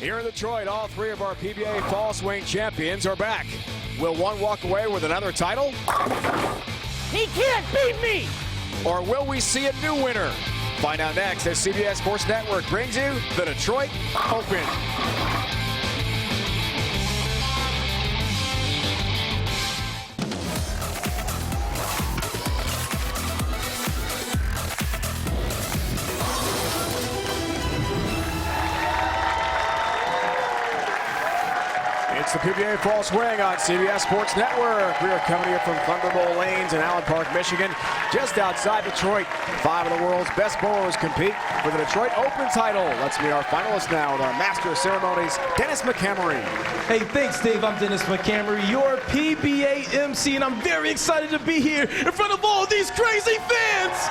Here in Detroit, all three of our PBA Fall Swing champions are back. Will one walk away with another title? He can't beat me! Or will we see a new winner? Find out next as CBS Sports Network brings you the Detroit Open. It's the PBA Fall Swing on CBS Sports Network. We are coming here from Thunderbolt Lanes in Allen Park, Michigan, just outside Detroit. 5 of the world's best bowlers compete for the Detroit Open title. Let's meet our finalists now with our Master of Ceremonies, Dennis McCamery. Hey, thanks, Dave. I'm Dennis McCamery, your PBA MC, and I'm very excited to be here in front of all these crazy fans.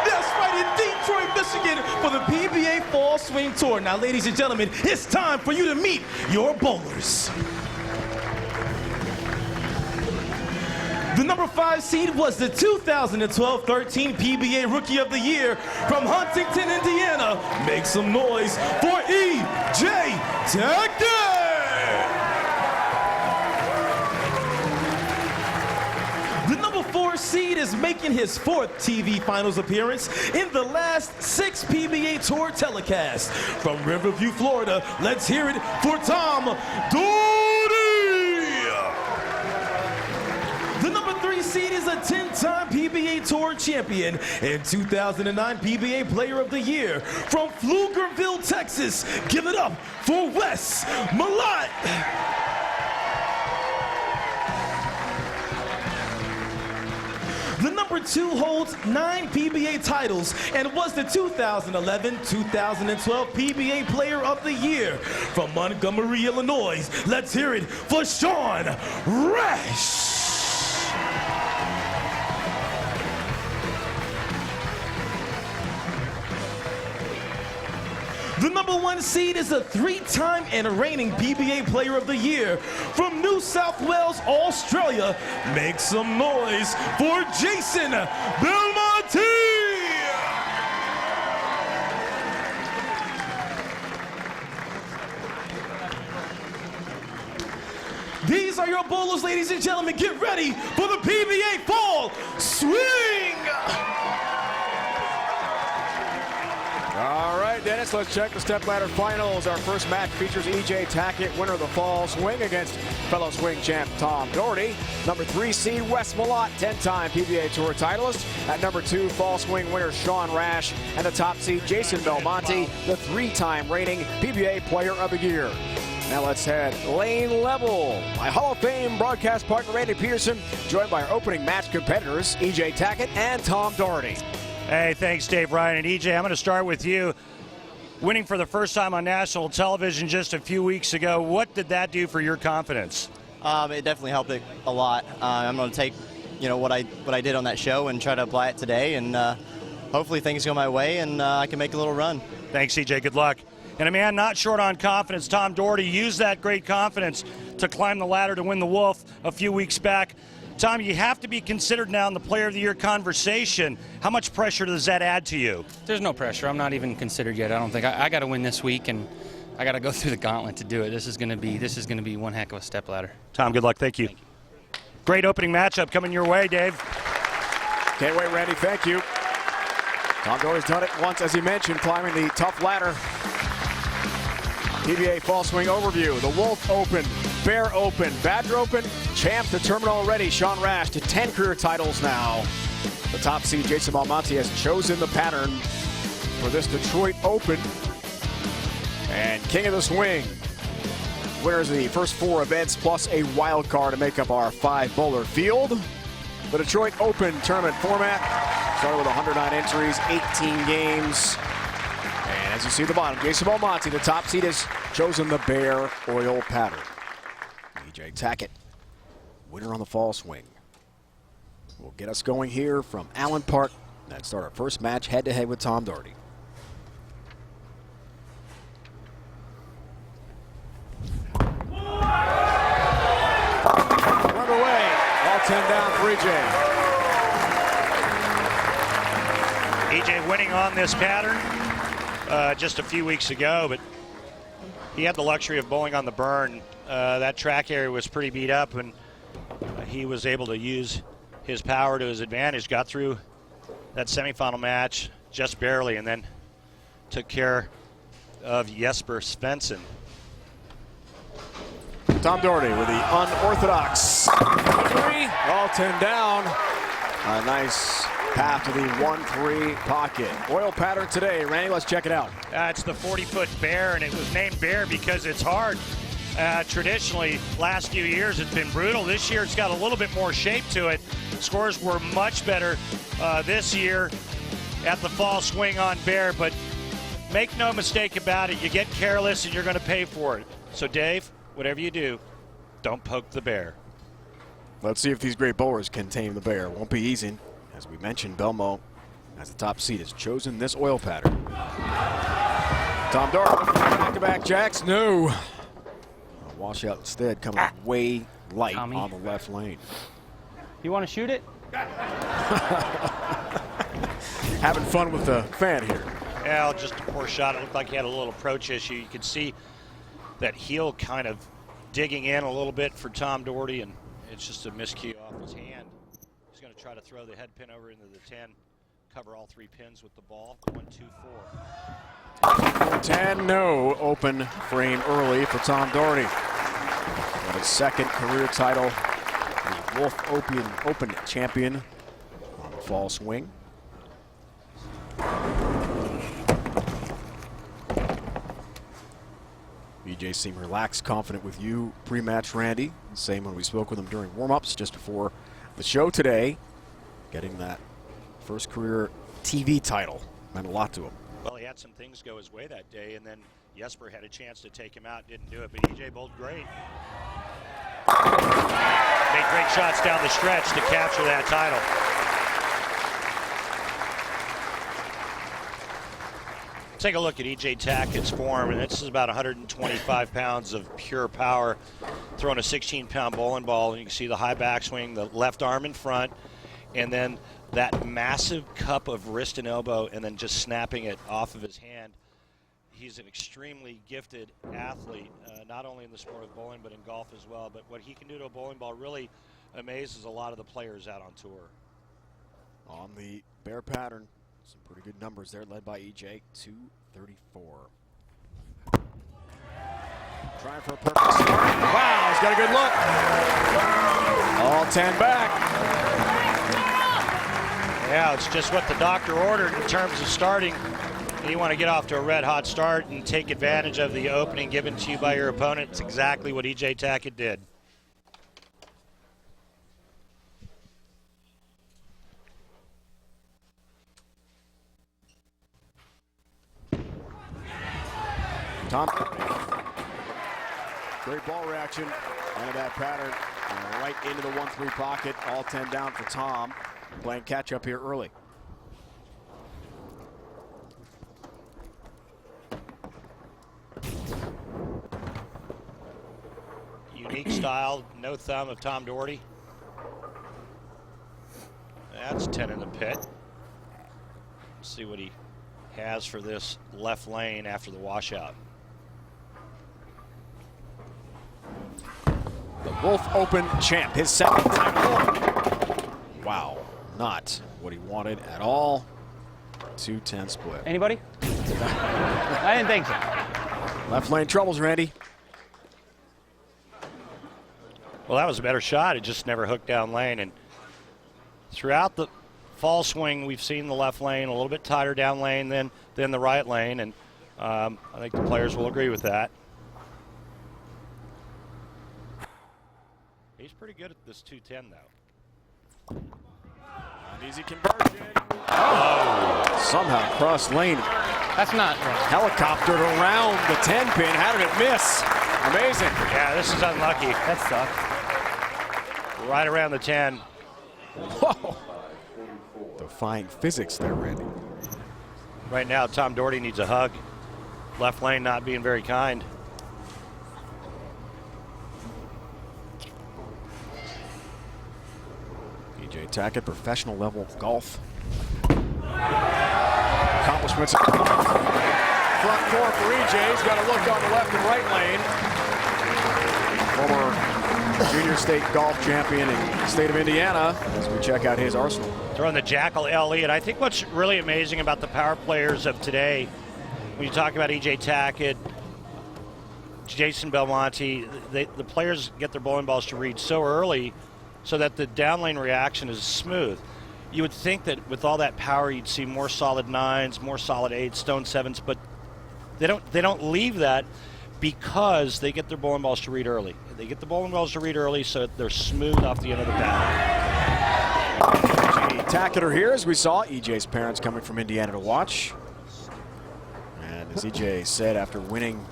That's right, in Detroit, Michigan, for the PBA Fall Swing Tour. Now, ladies and gentlemen, it's time for you to meet your bowlers. The number 5 seed was the 2012-13 PBA Rookie of the Year from Huntington, Indiana. Make some noise for E.J. Tackett! The number 4 seed is making his 4th TV Finals appearance in the last 6 PBA Tour telecasts. From Riverview, Florida, let's hear it for Tom Doherty! The number 3 seed is a 10-time PBA Tour champion and 2009 PBA Player of the Year. From Pflugerville, Texas, give it up for Wes Malott! The number 2 holds 9 PBA titles and was the 2011-2012 PBA Player of the Year. From Montgomery, Illinois, let's hear it for Sean Rash. The number 1 seed is a 3-time and reigning PBA Player of the Year from New South Wales, Australia. Make some noise for Jason Belmonte! These are your bowlers, ladies and gentlemen. Get ready for the PBA Fall Swing! All right, Dennis, let's check the stepladder finals. Our first match features E.J. Tackett, winner of the Fall Swing, against fellow swing champ Tom Doherty. Number 3 seed Wes Malott, 10-time PBA Tour titleist. At number 2, Fall Swing winner Sean Rash. And the top seed Jason Belmonte, the 3-time reigning PBA Player of the Year. Now let's head lane level. My Hall of Fame broadcast partner Randy Peterson, joined by our opening match competitors E.J. Tackett and Tom Doherty. Hey, thanks, Dave Ryan. And E.J., I'm going to start with you. Winning for the first time on national television just a few weeks ago, what did that do for your confidence? It definitely helped it a lot. I'm going to take, what I did on that show and try to apply it today, and hopefully things go my way and I can make a little run. Thanks, E.J. Good luck. And a man not short on confidence, Tom Doherty, used that great confidence to climb the ladder to win the Wolf a few weeks back. Tom, you have to be considered now in the Player of the Year conversation. How much pressure does that add to you? There's no pressure. I'm not even considered yet. I don't think I got to win this week, and I got to go through the gauntlet to do it. This is going to be one heck of a stepladder. Tom, good luck. Thank you. Great opening matchup coming your way, Dave. Can't wait, Randy. Thank you. Tom Doherty's done it once, as he mentioned, climbing the tough ladder. PBA Fall Swing overview. The Wolf Open, Bear Open, Badger Open, champ determined already. Sean Rash to 10 career titles now. The top seed Jason Belmonte has chosen the pattern for this Detroit Open. And King of the Swing. Winners of the first 4 events plus a wild card to make up our 5 bowler field. The Detroit Open tournament format started with 109 entries, 18 games. And as you see at the bottom, Jason Belmonte, the top seed, has chosen the Bear Oil pattern. E.J. Tackett, winner on the Fall Swing, will get us going here from Allen Park and start our first match head-to-head with Tom Doherty. Underway, all 10 down for E.J. E.J. winning on this pattern just a few weeks ago, but he had the luxury of bowling on the burn. That track area was pretty beat up, and he was able to use his power to his advantage. Got through that semifinal match just barely, and then took care of Jesper Svensson. Tom Doherty with the unorthodox 3, all 10 down. A nice path to the 1-3 pocket. Oil pattern today. Randy, let's check it out. It's the 40-foot bear, and it was named bear because it's hard. Traditionally, last few years it's been brutal. This year it's got a little bit more shape to it. Scores were much better this year at the fall swing on bear, but make no mistake about it, you get careless and you're going to pay for it. So Dave, whatever you do, don't poke the bear. Let's see if these great bowlers can tame the bear. Won't be easy. As we mentioned, Belmo, as the top seed, has chosen this oil pattern. Tom Doherty, back-to-back jacks. No. A washout instead, coming way light Tommy. on the left lane. You want to shoot it? Having fun with the fan here. Well, just a poor shot. It looked like he had a little approach issue. You could see that heel kind of digging in a little bit for Tom Doherty, and it's just a miscue off his hand. He's going to try to throw the head pin over into the 10, cover all 3 pins with the ball. 1, 2, 4. 10, no. Open frame early for Tom Doherty. Got his second career title, the Wolf Open champion on the fall swing. BJ seemed relaxed, confident with you pre-match, Randy. Same when we spoke with him during warm-ups just before the show today. Getting that first career TV title meant a lot to him. Well, he had some things go his way that day, and then Jesper had a chance to take him out, didn't do it, but EJ bowled great. Made great shots down the stretch to capture that title. Take a look at EJ Tackett's form, and this is about 125 pounds of pure power, throwing a 16-pound bowling ball, and you can see the high backswing, the left arm in front, and then that massive cup of wrist and elbow, and then just snapping it off of his hand. He's an extremely gifted athlete, not only in the sport of bowling, but in golf as well. But what he can do to a bowling ball really amazes a lot of the players out on tour. On the bear pattern, some pretty good numbers there, led by EJ, 234. Trying for a perfect start. Wow, he's got a good look. All 10 back. Yeah, it's just what the doctor ordered in terms of starting. You want to get off to a red-hot start and take advantage of the opening given to you by your opponent. It's exactly what EJ Tackett did. Tom, great ball reaction and that pattern right into the 1-3 pocket. All 10 down for Tom, playing catch up here early. Unique style, no thumb of Tom Doherty. That's 10 in the pit. Let's see what he has for this left lane after the washout. The Wolf Open champ, his second title. Wow, not what he wanted at all. 2-10 split. Anybody? I didn't think so. Left lane troubles, Randy. Well, that was a better shot. It just never hooked down lane. And throughout the fall swing, we've seen the left lane a little bit tighter down lane than the right lane. And I think the players will agree with that. He's pretty good at this 210, though. An easy conversion. Oh, somehow cross lane. That's not. Helicoptered around the 10 pin. How did it miss? Amazing. Yeah, this is unlucky. That sucks. Right around the 10. Whoa. Defying physics there, Randy. Right now, Tom Doherty needs a hug. Left lane not being very kind. BJ Tackett, professional level golf. Accomplishments front court for EJ. He's got a look on the left and right lane. Former junior state golf champion in the state of Indiana as we check out his arsenal. Throwing the Jackal LE, and I think what's really amazing about the power players of today, when you talk about EJ Tackett, Jason Belmonte, the players get their bowling balls to read so early so that the down lane reaction is smooth. You would think that with all that power you'd see more solid 9s, more solid 8s, stone 7s, but they don't leave that because they get their bowling balls to read early. They get the bowling balls to read early so that they're smooth off the end of the bat. EJ Tackett are here, as we saw. EJ's parents coming from Indiana to watch. And as EJ said, after winning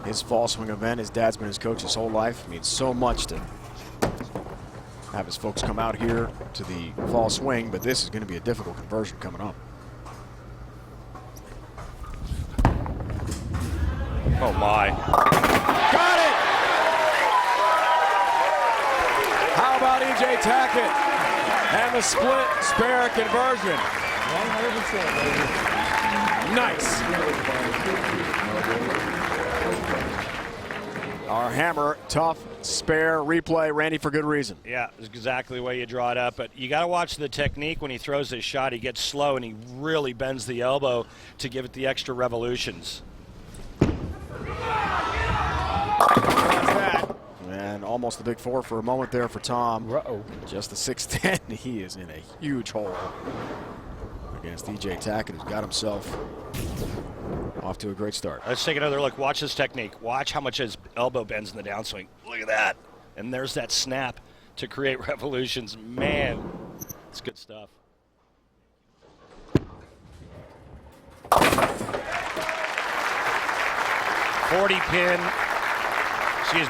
his fall swing event, his dad's been his coach his whole life. It means so much to have his folks come out here to the fall swing, but this is going to be a difficult conversion coming up. Oh my. Got it! How about EJ Tackett and the split spare conversion? 100%, nice. Our hammer, tough, spare, replay. Randy, for good reason. Yeah, it's exactly the way you draw it up. But you got to watch the technique when he throws his shot. He gets slow and he really bends the elbow to give it the extra revolutions. That. And almost the big 4 for a moment there for Tom. Uh-oh. Just the 6'10". He is in a huge hole against EJ Tackett, who's got himself off to a great start. Let's take another look. Watch his technique. Watch how much his elbow bends in the downswing. Look at that. And there's that snap to create revolutions. Man, it's good stuff.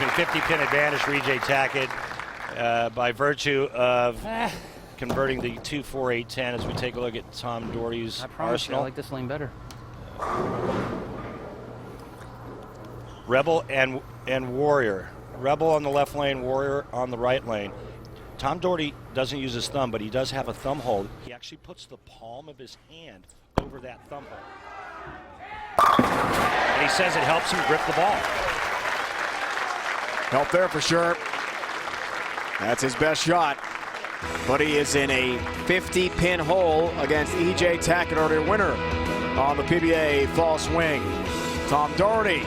$50 pin advantage for EJ Tackett by virtue of converting the 2-4-8-10 as we take a look at Tom Doherty's I promise you, I arsenal. like this lane better. Rebel and Warrior. Rebel on the left lane, Warrior on the right lane. Tom Doherty doesn't use his thumb, but he does have a thumb hold. He actually puts the palm of his hand over that thumb hold. And he says it helps him grip the ball. Help there for sure. That's his best shot. But he is in a 50-pin hole against EJ Tackett, already a winner on the PBA fall swing. Tom Doherty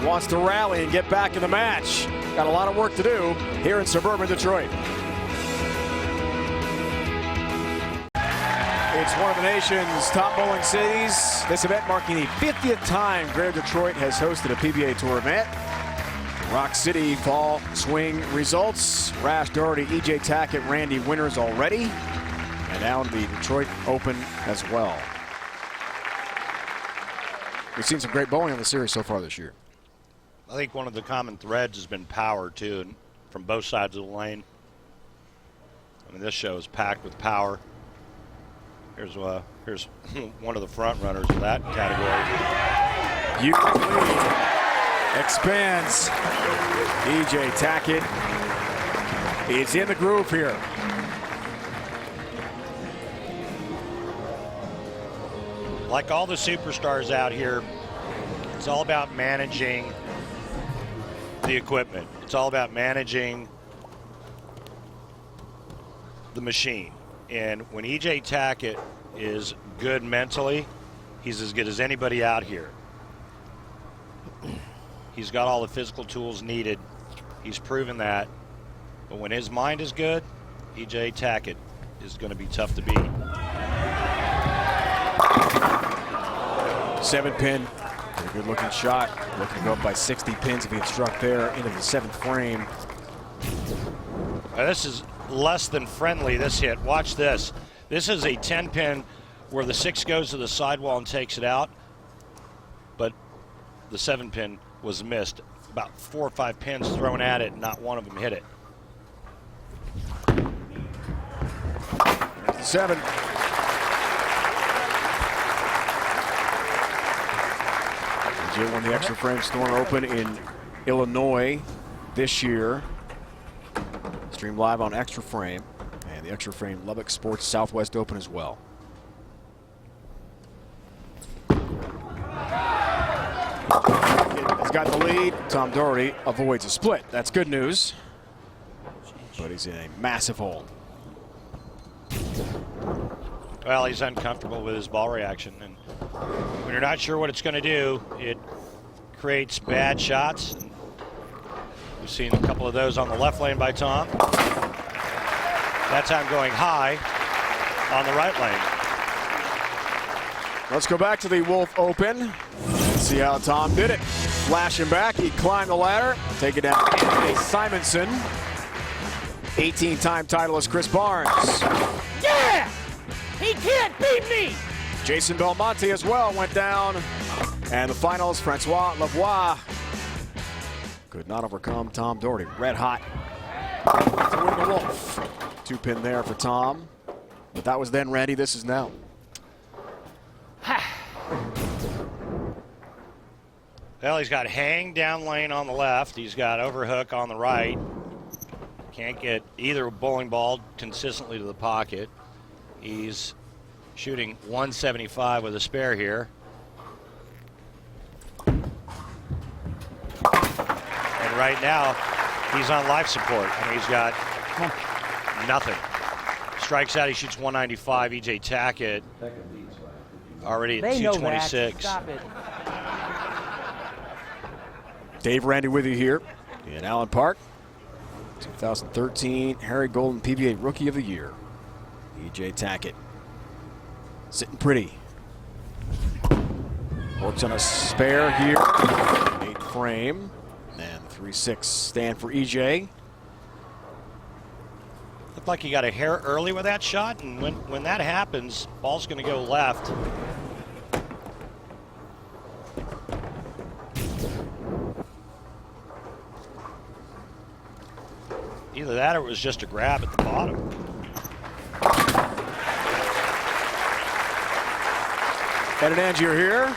wants to rally and get back in the match. Got a lot of work to do here in suburban Detroit. It's one of the nation's top bowling cities. This event marking the 50th time Greater Detroit has hosted a PBA Tour event. Rock City fall swing results. Rash Doherty, EJ Tackett, Randy winners already. And now the Detroit Open as well. We've seen some great bowling on the series so far this year. I think one of the common threads has been power, too, and from both sides of the lane. I mean, this show is packed with power. Here's one of the front runners of that category. Youth lead expands. EJ Tackett is in the groove here. Like all the superstars out here, it's all about managing the equipment. It's all about managing the machine. And when EJ Tackett is good mentally, he's as good as anybody out here. He's got all the physical tools needed. He's proven that. But when his mind is good, EJ Tackett is going to be tough to beat. 7-pin. Pretty good looking shot. Looking to go up by 60 pins if he had struck there into the 7th frame. This is less than friendly, this hit. Watch this. This is a 10-pin where the 6 goes to the sidewall and takes it out. But the 7-pin was missed. About 4 or 5 pins thrown at it, and not one of them hit it. There's the 7. EJ won the Extra Frame Storm Open in Illinois this year. Streamed live on Extra Frame, and the Extra Frame Lubbock Sports Southwest Open as well. He's got the lead. Tom Doherty avoids a split. That's good news. But he's in a massive hole. Well, he's uncomfortable with his ball reaction, and when you're not sure what it's going to do, it creates bad shots. We've seen a couple of those on the left lane by Tom. That time going high on the right lane. Let's go back to the Wolf Open. See how Tom did it. Flashing back, he climbed the ladder, take it down. Anthony Simonson. 18-time titleist Chris Barnes. Yeah! He can't beat me! Jason Belmonte as well went down. And the finals, Francois Lavoie could not overcome Tom Doherty. Red hot to win the Wolf. 2-pin there for Tom. But that was then, Randy. This is now. Well, he's got hang down lane on the left. He's got overhook on the right. Can't get either bowling ball consistently to the pocket. He's shooting 175 with a spare here. And right now, he's on life support, and he's got nothing. Strikes out, he shoots 195. EJ Tackett already at They know that. 226. Stop it. Dave Randy with you here in Allen Park. 2013 Harry Golden PBA Rookie of the Year. EJ Tackett. Sitting pretty. Works on a spare here. 8 frame. And 3-6 stand for EJ. Looked like he got a hair early with that shot, and when that happens, ball's going to go left. Either that or it was just a grab at the bottom. Ed and Angie are here.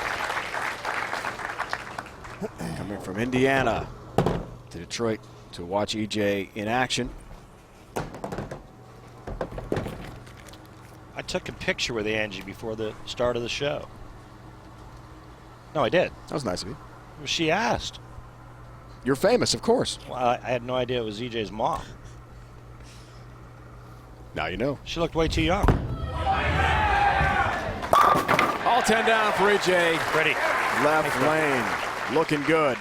Coming from Indiana to Detroit to watch EJ in action. I took a picture with Angie before the start of the show. No, I did. That was nice of you. She asked. You're famous, of course. Well, I had no idea it was EJ's mom. Now you know. She looked way too young. All 10 down for EJ. Ready. Left lane. Looking good.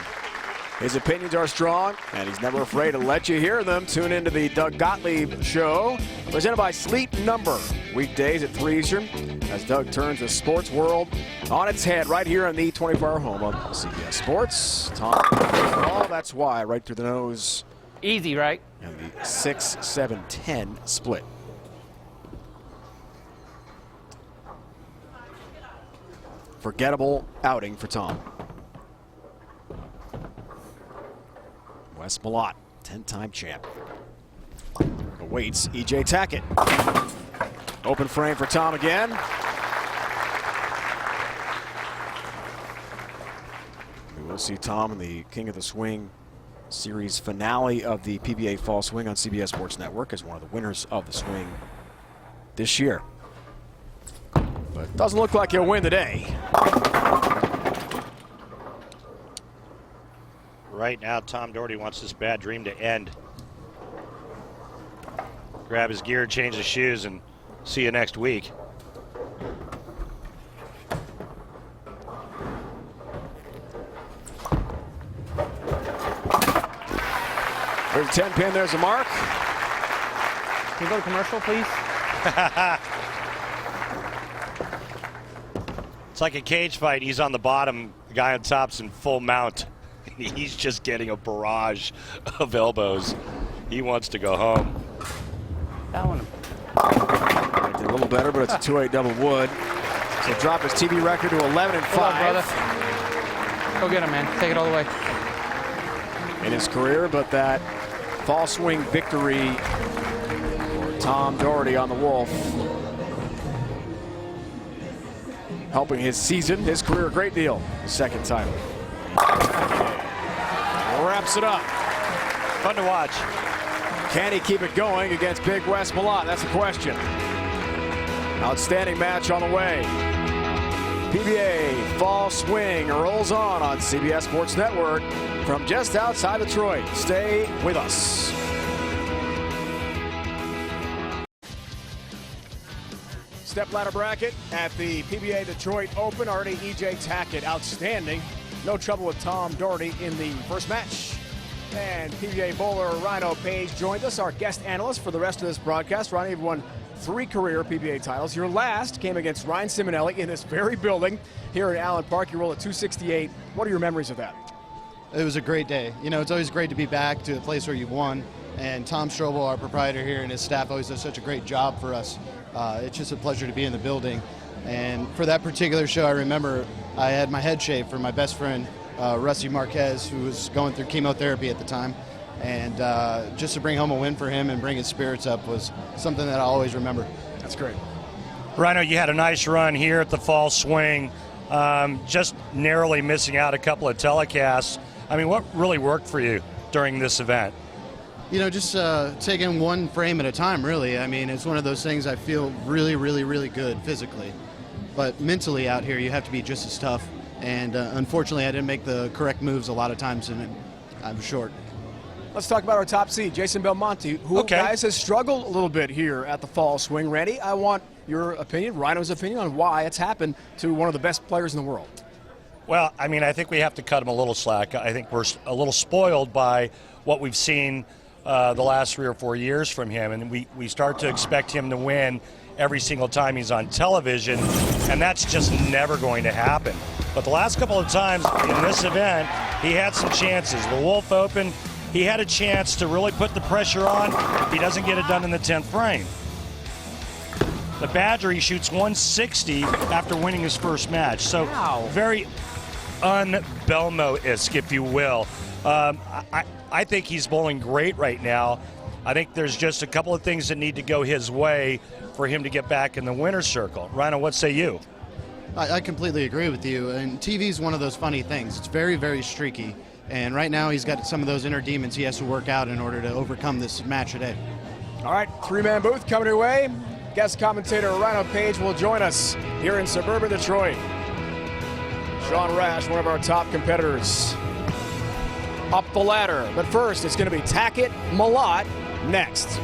His opinions are strong, and he's never afraid to let you hear them. Tune into the Doug Gottlieb Show, presented by Sleep Number. Weekdays at 3 Eastern, as Doug turns the sports world on its head right here on the 24-hour home of CBS Sports. Tom, oh, that's why, right through the nose. Easy, right? And the 6-7-10 split. Forgettable outing for Tom. Wes Malott, 10-time champ. Awaits EJ Tackett. Open frame for Tom again. We will see Tom in the King of the Swing series finale of the PBA Fall Swing on CBS Sports Network as one of the winners of the swing this year. But doesn't look like he'll win today. Right now, Tom Doherty wants this bad dream to end. Grab his gear, change his shoes, and see you next week. There's a 10-pin, there's a mark. Can you go to commercial, please? It's like a cage fight. He's on the bottom, the guy on top's in full mount. He's just getting a barrage of elbows. He wants to go home. That one. Did a little better, but it's a 2-8 double wood. So drop his TV record to 11-5. brother. Go get him, man. Take it all the way. In his career, but that fall swing victory for Tom Doherty on the Wolf, helping his season, his career a great deal. His second title. Wraps it up. Fun to watch. Can he keep it going against Big Wes Malott? That's the question. Outstanding match on the way. PBA Fall Swing rolls on CBS Sports Network from just outside Detroit. Stay with us. Step ladder bracket at the PBA Detroit Open. Already EJ Tackett outstanding. No trouble with Tom Doherty in the first match. And PBA bowler Rhino Page joined us, our guest analyst for the rest of this broadcast. Ronnie, you've won 3 career PBA titles. Your last came against Ryan Simonelli in this very building here in Allen Park. You rolled at 268. What are your memories of that? It was a great day. You know, it's always great to be back to a place where you've won. And Tom Strobel, our proprietor here, and his staff always does such a great job for us. It's just a pleasure to be in the building. And for that particular show, I remember I had my head shaved for my best friend, Rusty Marquez, who was going through chemotherapy at the time. And just to bring home a win for him and bring his spirits up was something that I always remember. That's great. Rhino, you had a nice run here at the Fall Swing, just narrowly missing out a couple of telecasts. I mean, what really worked for you during this event? You know, just taking one frame at a time, really. I mean, it's one of those things I feel really, really, really good physically. But mentally out here, you have to be just as tough. And unfortunately, I didn't make the correct moves a lot of times, and I was short. Let's talk about our top seed, Jason Belmonte, who guys has struggled a little bit here at the Fall Swing. Randy, I want your opinion, Rhino's opinion, on why it's happened to one of the best players in the world. Well, I mean, I think we have to cut him a little slack. I think we're a little spoiled by what we've seen the last 3 or 4 years from him, and we start to expect him to win every single time he's on television, and that's just never going to happen. But the last couple of times in this event, he had some chances. The Wolf Open, he had a chance to really put the pressure on if he doesn't get it done in the 10th frame. The Badger, he shoots 160 after winning his first match. So very un-Belmo-esque, if you will. I think he's bowling great right now. I think there's just a couple of things that need to go his way for him to get back in the winner's circle. Rhino, what say you? I completely agree with you. And TV is one of those funny things. It's very, very streaky. And right now he's got some of those inner demons he has to work out in order to overcome this match today. All right, 3-man booth coming your way. Guest commentator Rhino Page will join us here in suburban Detroit. Sean Rash, one of our top competitors, up the ladder. But first, it's going to be Tackett Malott next.